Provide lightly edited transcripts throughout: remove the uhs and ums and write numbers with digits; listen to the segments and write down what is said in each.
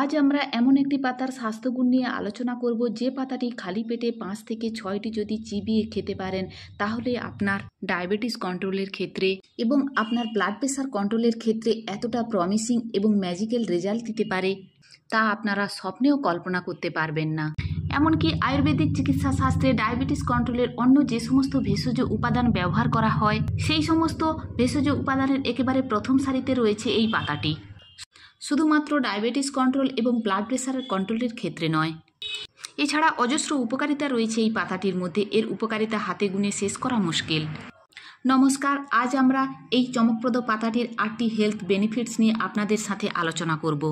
আজ আমরা এমন একটি পাতার স্বাস্থ্যগুণ নিয়ে আলোচনা করব যে পাতাটি খালি পেটে 5 থেকে 6টি যদি চিবিয়ে খেতে পারেন তাহলে আপনার ডায়াবেটিস কন্ট্রোলের ক্ষেত্রে এবং আপনার ব্লাড প্রেশার কন্ট্রোলের ক্ষেত্রে এতটা প্রমিসিং এবং ম্যাজিক্যাল রেজাল্ট দিতে পারে তা আপনারা স্বপ্নেও কল্পনা করতে পারবেন না। এমনকি আয়ুর্বেদিক চিকিৎসা শাস্ত্রে ডায়াবেটিস কন্ট্রোলের অন্য যে সমস্ত ভেষজ উপাদান ব্যবহার করা হয় সেই সমস্ত ভেষজ উপাদানের একেবারে প্রথম সারিতে রয়েছে এই পাতাটি। শুধুমাত্র ডায়াবেটিস কন্ট্রোল এবং ব্লাড প্রেশারের কন্ট্রোলের ক্ষেত্রে নয়, এছাড়া অজস্র উপকারিতা রয়েছে এই পাতাটির মধ্যে। এর উপকারিতা হাতে গুণে শেষ করা মুশকিল। নমস্কার, আজ আমরা এই চমকপ্রদ পাতাটির 8টি হেলথ বেনিফিটস নিয়ে আপনাদের সাথে আলোচনা করব।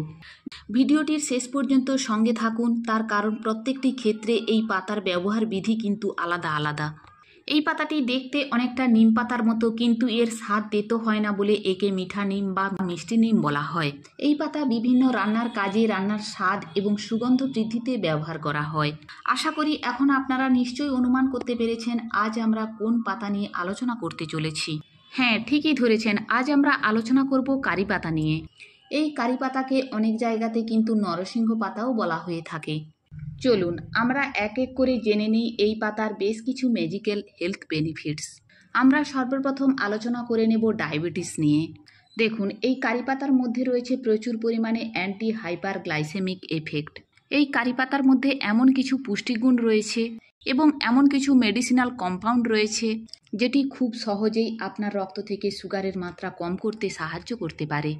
ভিডিওটির শেষ পর্যন্ত সঙ্গে থাকুন, তার কারণ প্রত্যেকটি ক্ষেত্রে এই পাতার ব্যবহার বিধি কিন্তু আলাদা আলাদা। এই পাতাটি দেখতে অনেকটা নিম পাতার মতো, কিন্তু এর স্বাদ তেতো হয় না বলে একে মিঠা নিম বা মিষ্টি নিম বলা হয়। এই পাতা বিভিন্ন রান্নার কাজে, রান্নার স্বাদ এবং সুগন্ধ বৃদ্ধিতে ব্যবহার করা হয়। আশা করি এখন আপনারা নিশ্চয়ই অনুমান করতে পেরেছেন আজ আমরা কোন পাতা নিয়ে আলোচনা করতে চলেছি। হ্যাঁ, ঠিকই ধরেছেন, আজ আমরা আলোচনা করব কারি পাতা নিয়ে। এই কারি পাতাকে অনেক জায়গাতে কিন্তু নরসিংহ পাতাও বলা হয়ে থাকে। চলুন আমরা এক এক করে জেনে নিই এই পাতার বেশ কিছু ম্যাজিক্যাল হেলথ বেনিফিটস। আমরা সর্বপ্রথম আলোচনা করে নেব ডায়াবেটিস নিয়ে। দেখুন, এই কারি পাতার মধ্যে রয়েছে প্রচুর পরিমাণে অ্যান্টি হাইপার গ্লাইসেমিক এফেক্ট। এই কারি পাতার মধ্যে এমন কিছু পুষ্টিগুণ রয়েছে এবং এমন কিছু মেডিসিনাল কম্পাউন্ড রয়েছে যেটি খুব সহজেই আপনার রক্ত থেকে সুগারের মাত্রা কম করতে সাহায্য করতে পারে।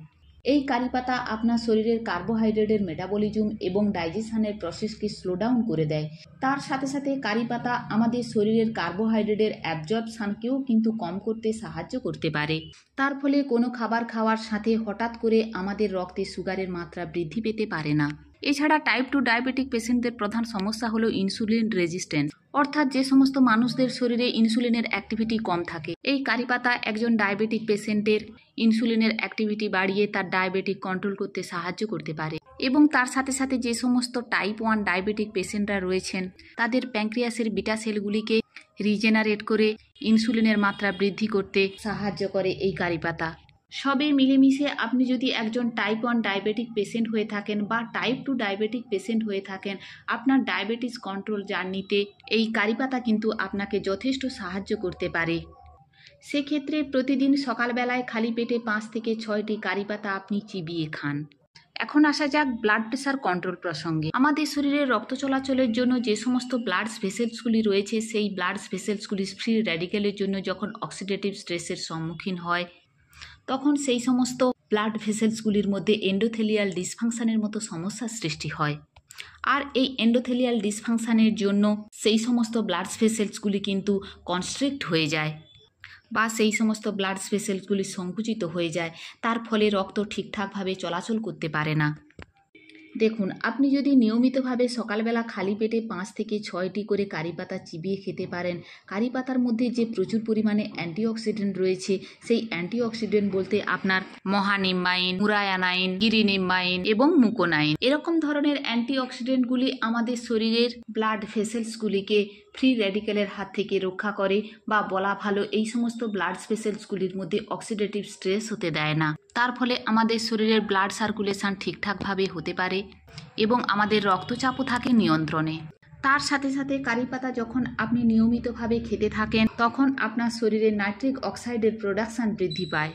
এই কারি পাতা আপনার শরীরের কার্বোহাইড্রেটের মেটাবলিজম এবং ডাইজেশনের প্রসেসকে স্লো ডাউন করে দেয়। তার সাথে সাথে কারি পাতা আমাদের শরীরের কার্বোহাইড্রেটের অ্যাবজর্পশনকেও কিন্তু কম করতে সাহায্য করতে পারে। তার ফলে কোনো খাবার খাওয়ার সাথে হঠাৎ করে আমাদের রক্তে সুগারের মাত্রা বৃদ্ধি পেতে পারে না। এছাড়া টাইপ 2 ডায়াবেটিক পেশেন্টদের প্রধান সমস্যা হলো ইনসুলিন রেজিস্ট্যান্স, অর্থাৎ যে সমস্ত মানুষদের শরীরে ইনসুলিনের অ্যাক্টিভিটি কম থাকে। এই কারি পাতা একজন ডায়াবেটিক পেশেন্টের ইনসুলিনের অ্যাক্টিভিটি বাড়িয়ে তার ডায়াবেটিক কন্ট্রোল করতে সাহায্য করতে পারে এবং তার সাথে সাথে যে সমস্ত টাইপ 1 ডায়াবেটিক পেশেন্টরা রয়েছেন তাদের প্যাঙ্ক্রিয়াসের বিটা সেলগুলিকে রিজেনারেট করে ইনসুলিনের মাত্রা বৃদ্ধি করতে সাহায্য করে এই কারি পাতা। সবে মিলেমিশে আপনি যদি একজন টাইপ 1 ডায়াবেটিক পেশেন্ট হয়ে থাকেন বা টাইপ 2 ডায়াবেটিক পেশেন্ট হয়ে থাকেন, আপনার ডায়াবেটিস কন্ট্রোল জার্নিতে এই কারি পাতা কিন্তু আপনাকে যথেষ্ট সাহায্য করতে পারে। সেক্ষেত্রে প্রতিদিন সকালবেলায় খালি পেটে 5 থেকে 6টি কারি পাতা আপনি চিবিয়ে খান। এখন আসা যাক ব্লাড প্রেশার কন্ট্রোল প্রসঙ্গে। আমাদের শরীরে রক্ত চলাচলের জন্য যে সমস্ত ব্লাড ভেসেলসগুলি রয়েছে সেই ব্লাড ভেসেলসগুলি ফ্রি র্যাডিক্যালের জন্য যখন অক্সিডেটিভ স্ট্রেসের সম্মুখীন হয় তখন সেই সমস্ত ব্লাড ভেসেলসগুলির মধ্যে এন্ডোথেলিয়াল ডিসফাংশনের মতো সমস্যার সৃষ্টি হয়। আর এই এন্ডোথেলিয়াল ডিসফাংশনের জন্য সেই সমস্ত ব্লাড ভেসেলসগুলি কিন্তু কনস্ট্রিক্ট হয়ে যায় বা সেই সমস্ত ব্লাড ভেসেলসগুলি সংকুচিত হয়ে যায়। তার ফলে রক্ত ঠিকঠাকভাবে চলাচল করতে পারে না। দেখুন, আপনি যদি নিয়মিতভাবে সকালবেলা খালি পেটে 5 থেকে 6টি করে কারি পাতা চিবিয়ে খেতে পারেন, কারি পাতার মধ্যে যে প্রচুর পরিমাণে অ্যান্টিঅক্সিডেন্ট রয়েছে সেই অ্যান্টিঅক্সিডেন্ট বলতে আপনার মহানিম্বাইন, মুরায়ানাইন, গিরিনিম্বাইন এবং মুকোনাইন, এরকম ধরনের অ্যান্টিঅক্সিডেন্টগুলি আমাদের শরীরের ব্লাড ভেসেলসগুলিকে ফ্রি র্যাডিক্যালের হাত থেকে রক্ষা করে, বা বলা ভালো এই সমস্ত ব্লাড ভেসেলসগুলির মধ্যে অক্সিডেটিভ স্ট্রেস হতে দেয় না। তার ফলে আমাদের শরীরের ব্লাড সার্কুলেশন ঠিকঠাকভাবে হতে পারে এবং আমাদের রক্তচাপও থাকে নিয়ন্ত্রণে। তার সাথে সাথে কারি পাতা যখন আপনি নিয়মিতভাবে খেতে থাকেন তখন আপনার শরীরে নাইট্রিক অক্সাইডের প্রোডাকশন বৃদ্ধি পায়।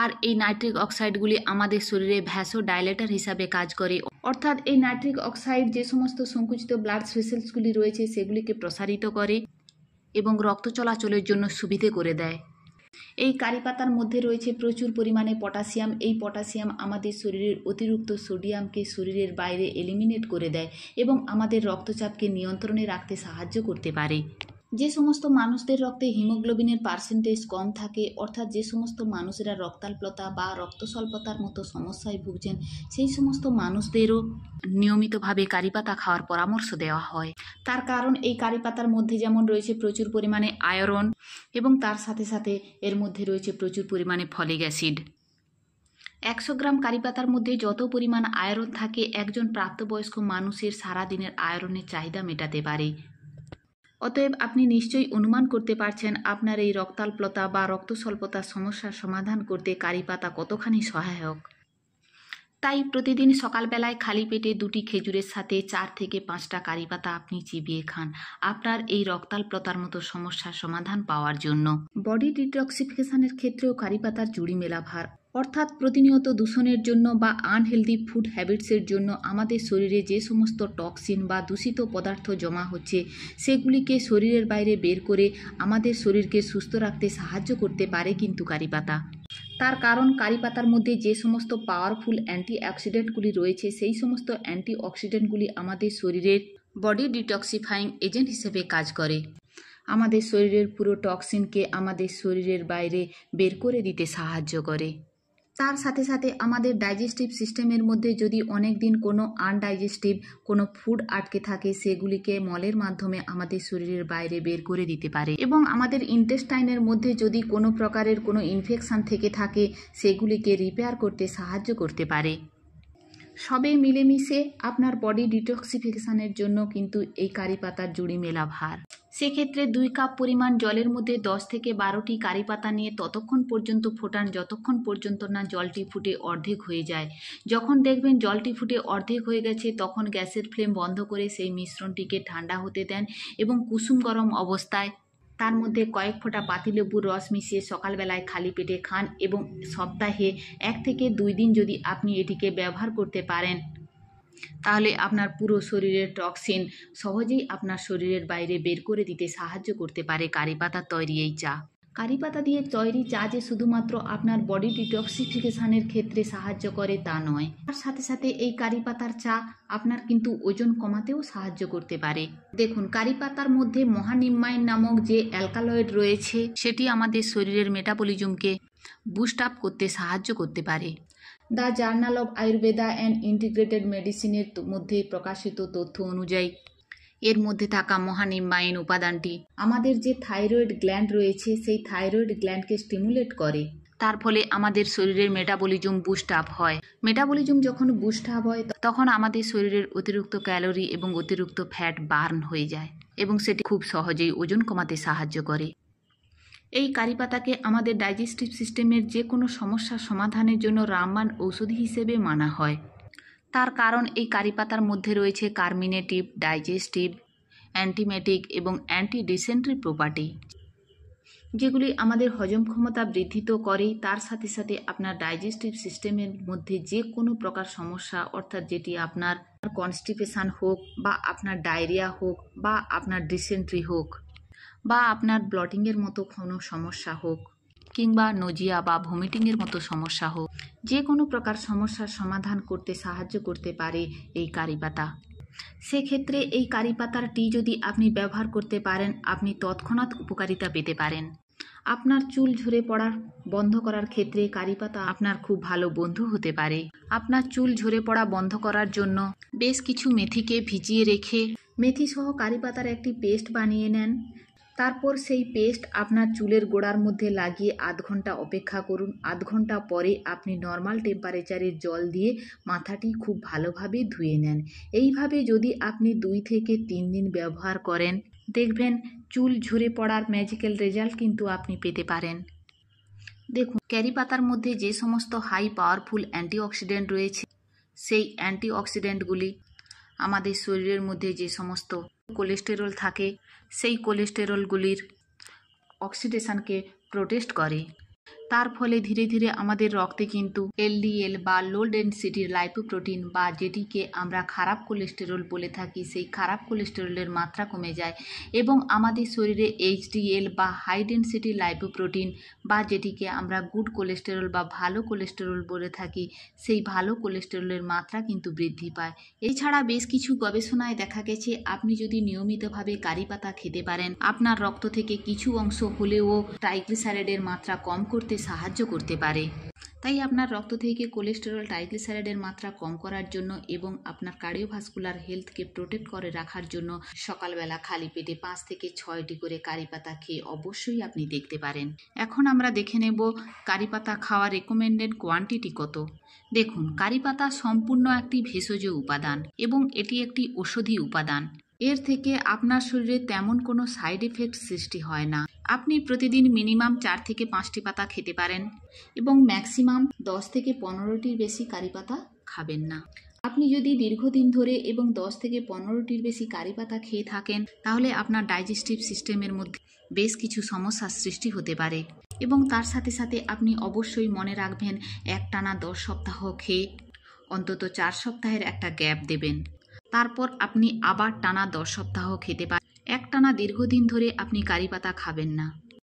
আর এই নাইট্রিক অক্সাইডগুলি আমাদের শরীরে ভ্যাসোডাইলেটর হিসাবে কাজ করে, অর্থাৎ এই নাইট্রিক অক্সাইড যে সমস্ত সংকুচিত ব্লাড ভেসেলসগুলি রয়েছে সেগুলিকে প্রসারিত করে এবং রক্ত চলাচলের জন্য সুবিধে করে দেয়। এই কারি পাতার মধ্যে রয়েছে প্রচুর পরিমাণে পটাশিয়াম। এই পটাশিয়াম আমাদের শরীরের অতিরিক্ত সোডিয়ামকে শরীরের বাইরে এলিমিনেট করে দেয় এবং আমাদের রক্তচাপকে নিয়ন্ত্রণে রাখতে সাহায্য করতে পারে। যে সমস্ত মানুষদের রক্তে হিমোগ্লোবিনের পার্সেন্টেজ কম থাকে, অর্থাৎ যে সমস্ত মানুষেরা রক্তাল্পতা বা রক্তস্বল্পতার মতো সমস্যায় ভুগছেন, সেই সমস্ত মানুষদেরও নিয়মিতভাবে কারি পাতা খাওয়ার পরামর্শ দেওয়া হয়। তার কারণ এই কারি পাতার মধ্যে যেমন রয়েছে প্রচুর পরিমাণে আয়রন এবং তার সাথে সাথে এর মধ্যে রয়েছে প্রচুর পরিমাণে ফলিক অ্যাসিড। 100 গ্রাম কারি পাতার মধ্যে যত পরিমাণ আয়রন থাকে একজন প্রাপ্তবয়স্ক মানুষের সারাদিনের আয়রনের চাহিদা মেটাতে পারে। অতএব আপনি নিশ্চয়ই অনুমান করতে পারছেন আপনার এই রক্তাল্পতা বা রক্তস্বল্পতার সমস্যার সমাধান করতে কারি পাতা কতখানি সহায়ক। তাই প্রতিদিন সকালবেলায় খালি পেটে 2টি খেজুরের সাথে 4 থেকে 5টা কারি পাতা আপনি চিবিয়ে খান আপনার এই রক্তাল্পতার মতো সমস্যার সমাধান পাওয়ার জন্য। বডি ডিটক্সিফিকেশনের ক্ষেত্রেও কারি পাতার জুড়ি মেলা ভার, অর্থাৎ প্রতিনিয়ত দূষণের জন্য বা আনহেলদি ফুড হ্যাবিটসের জন্য আমাদের শরীরে যে সমস্ত টক্সিন বা দূষিত পদার্থ জমা হচ্ছে সেগুলিকে শরীরের বাইরে বের করে আমাদের শরীরকে সুস্থ রাখতে সাহায্য করতে পারে কিন্তু কারি পাতা। তার কারণ কারি পাতার মধ্যে যে সমস্ত পাওয়ারফুল অ্যান্টিঅক্সিডেন্টগুলি রয়েছে সেই সমস্ত অ্যান্টিঅক্সিডেন্টগুলি আমাদের শরীরের বডি ডিটক্সিফাইং এজেন্ট হিসেবে কাজ করে, আমাদের শরীরের পুরো টক্সিনকে আমাদের শরীরের বাইরে বের করে দিতে সাহায্য করে। তার সাথে সাথে আমাদের ডাইজেস্টিভ সিস্টেমের মধ্যে যদি অনেক দিন কোনো আনডাইজেস্টিভ কোনো ফুড আটকে থাকে সেগুলিকে মলের মাধ্যমে আমাদের শরীরের বাইরে বের করে দিতে পারে এবং আমাদের ইন্টেস্টাইনের মধ্যে যদি কোনো প্রকারের কোনো ইনফেকশন থেকে থাকে সেগুলিকে রিপেয়ার করতে সাহায্য করতে পারে। সবে মিলেমিশে আপনার বডি ডিটক্সিফিকেশনের জন্য কিন্তু এই কারি পাতার জুড়ি মেলা ভার। সেক্ষেত্রে 2 কাপ পরিমাণ জলের মধ্যে 10 থেকে 12টি কারি পাতা নিয়ে ততক্ষণ পর্যন্ত ফোটান যতক্ষণ পর্যন্ত না জলটি ফুটে অর্ধেক হয়ে যায়। যখন দেখবেন জলটি ফুটে অর্ধেক হয়ে গেছে তখন গ্যাসের ফ্লেম বন্ধ করে সেই মিশ্রণটিকে ঠান্ডা হতে দেন এবং কুসুম গরম অবস্থায় তার মধ্যে কয়েক ফোঁটা পাতিলেবুর রস মিশিয়ে সকালবেলায় খালি পেটে খান এবং সপ্তাহে 1 থেকে 2 দিন যদি আপনি এটিকে ব্যবহার করতে পারেন তাহলে আপনার পুরো শরীরের টক্সিন সহজেই আপনার শরীরের বাইরে বের করে দিতে সাহায্য করতে পারে কারি পাতার তৈরি এই চা। কারি পাতা দিয়ে তৈরি চা যে শুধুমাত্র আপনার বডি ডিটক্সিফিকেশনের ক্ষেত্রে সাহায্য করে তা নয়, তার সাথে সাথে এই কারি পাতার চা আপনার কিন্তু ওজন কমাতেও সাহায্য করতে পারে। দেখুন, কারি পাতার মধ্যে মহানিম্বাইন নামক যে অ্যালকালয়েড রয়েছে সেটি আমাদের শরীরের মেটাবলিজমকে বুস্ট আপ করতে সাহায্য করতে পারে। The journal of Ayurveda and integrated মেডিসিনের মধ্যে প্রকাশিত তথ্য অনুযায়ী এর মধ্যে থাকা মহানিম্বাইন উপাদানটি আমাদের যে থাইরয়েড গ্ল্যান্ড রয়েছে সেই থাইরয়েড গ্ল্যান্ডকে স্টিমুলেট করে, তার ফলে আমাদের শরীরের মেটাবলিজম বুস্ট আপ হয়। মেটাবলিজম যখন বুস্ট আপ হয় তখন আমাদের শরীরের অতিরিক্ত ক্যালোরি এবং অতিরিক্ত ফ্যাট বার্ন হয়ে যায় এবং সেটি খুব সহজেই ওজন কমাতে সাহায্য করে। এই কারি পাতাকে আমাদের ডাইজেস্টিভ সিস্টেমের যে কোনো সমস্যার সমাধানের জন্য রামবাণ ঔষধি হিসেবে মানা হয়। তার কারণ এই কারি পাতার মধ্যে রয়েছে কার্মিনেটিভ, ডাইজেস্টিভ, অ্যান্টিমেটিক এবং অ্যান্টি ডিসেন্ট্রি প্রপার্টি, যেগুলি আমাদের হজম ক্ষমতা বৃদ্ধি তো করেই, তার সাথে সাথে আপনার ডাইজেস্টিভ সিস্টেমের মধ্যে যে কোনো প্রকার সমস্যা অর্থাৎ যেটি আপনার কনস্টিপেশন হোক বা আপনার ডায়রিয়া হোক বা আপনার ডিসেন্ট্রি হোক বা আপনার ব্লটিংয়ের মতো কোনো সমস্যা হোক কিংবা নোজিয়া বা ভমিটিংয়ের মতো সমস্যা হোক, যে কোনো প্রকার সমস্যার সমাধান করতে সাহায্য করতে পারে এই কারি পাতা। সেক্ষেত্রে এই কারি পাতার টি যদি আপনি ব্যবহার করতে পারেন আপনি তৎক্ষণাৎ উপকারিতা পেতে পারেন। আপনার চুল ঝরে পড়া বন্ধ করার ক্ষেত্রে কারি পাতা আপনার খুব ভালো বন্ধু হতে পারে। আপনার চুল ঝরে পড়া বন্ধ করার জন্য বেশ কিছু মেথিকে ভিজিয়ে রেখে মেথি সহ কারি পাতার একটি পেস্ট বানিয়ে নেন। তারপর সেই পেস্ট আপনার চুলের গোড়ার মধ্যে লাগিয়ে আধ ঘন্টা অপেক্ষা করুন। আধ ঘন্টা পরে আপনি নর্মাল টেম্পারেচারের জল দিয়ে মাথাটি খুব ভালোভাবে ধুয়ে নেন। এইভাবে যদি আপনি 2 থেকে 3 দিন ব্যবহার করেন দেখবেন চুল ঝরে পড়ার ম্যাজিক্যাল রেজাল্ট কিন্তু আপনি পেতে পারেন। দেখুন, কারি পাতার মধ্যে যে সমস্ত হাই পাওয়ারফুল অ্যান্টিঅক্সিডেন্ট রয়েছে সেই অ্যান্টিঅক্সিডেন্টগুলি আমাদের শরীরের মধ্যে যে সমস্ত কোলেস্টেরল থাকে সেই কোলেস্টেরলগুলির অক্সিডেশনকে প্রোটেক্ট করে। তার ফলে ধীরে ধীরে আমাদের রক্তে কিন্তু এলডিএল বা লো ডেনসিটি লাইপোপ্রোটিন বা যেটিকে আমরা খারাপ কোলেস্টেরল বলে থাকি সেই খারাপ কোলেস্টেরলের মাত্রা কমে যায় এবং আমাদের শরীরে এইচডিএল বা হাই ডেনসিটি লাইপোপ্রোটিন বা যেটিকে আমরা গুড কোলেস্টেরল বা ভালো কোলেস্টেরল বলে থাকি সেই ভালো কোলেস্টেরলের মাত্রা কিন্তু বৃদ্ধি পায়। এছাড়া বেশ কিছু গবেষণায় দেখা গেছে আপনি যদি নিয়মিতভাবে কারি পাতা খেতে পারেন আপনার রক্ত থেকে কিছু অংশ হলেও ট্রাইগ্লিসারাইডের মাত্রা কম করতে সাহায্য করতে পারে। তাই আপনার রক্ত থেকে কোলেস্টেরল ট্রাইগ্লিসারাইডের মাত্রা কম করার জন্য এবং আপনার কার্ডিওভাস্কুলার হেলথকে প্রোটেক্ট করে রাখার জন্য সকালবেলা খালি পেটে 5 থেকে 6টি করে কারি পাতা খেয়ে অবশ্যই আপনি দেখতে পারেন। এখন আমরা দেখে নেব কারি পাতা খাওয়ার রেকমেন্ডেড কোয়ান্টিটি কত। দেখুন, কারি পাতা সম্পূর্ণ একটি ভেষজ উপাদান এবং এটি একটি ঔষধি উপাদান। এর থেকে আপনার শরীরে তেমন কোনো সাইড এফেক্ট সৃষ্টি হয় না। আপনি প্রতিদিন মিনিমাম 4 থেকে 5টি পাতা খেতে পারেন এবং ম্যাক্সিমাম 10 থেকে 15টির বেশি কারি পাতা খাবেন না। আপনি যদি দীর্ঘদিন ধরে এবং 10 থেকে 15টির বেশি কারি পাতা খেয়ে থাকেন তাহলে আপনার ডাইজেস্টিভ সিস্টেমের মধ্যে বেশ কিছু সমস্যার সৃষ্টি হতে পারে। এবং তার সাথে সাথে আপনি অবশ্যই মনে রাখবেন একটানা 10 সপ্তাহ খেয়ে অন্তত 4 সপ্তাহের একটা গ্যাপ দেবেন। তারপর আপনি আবার টানা 10 সপ্তাহ খেতে পারেন। একটানা দীর্ঘদিন ধরে আপনি কারি পাতা খাবেন না।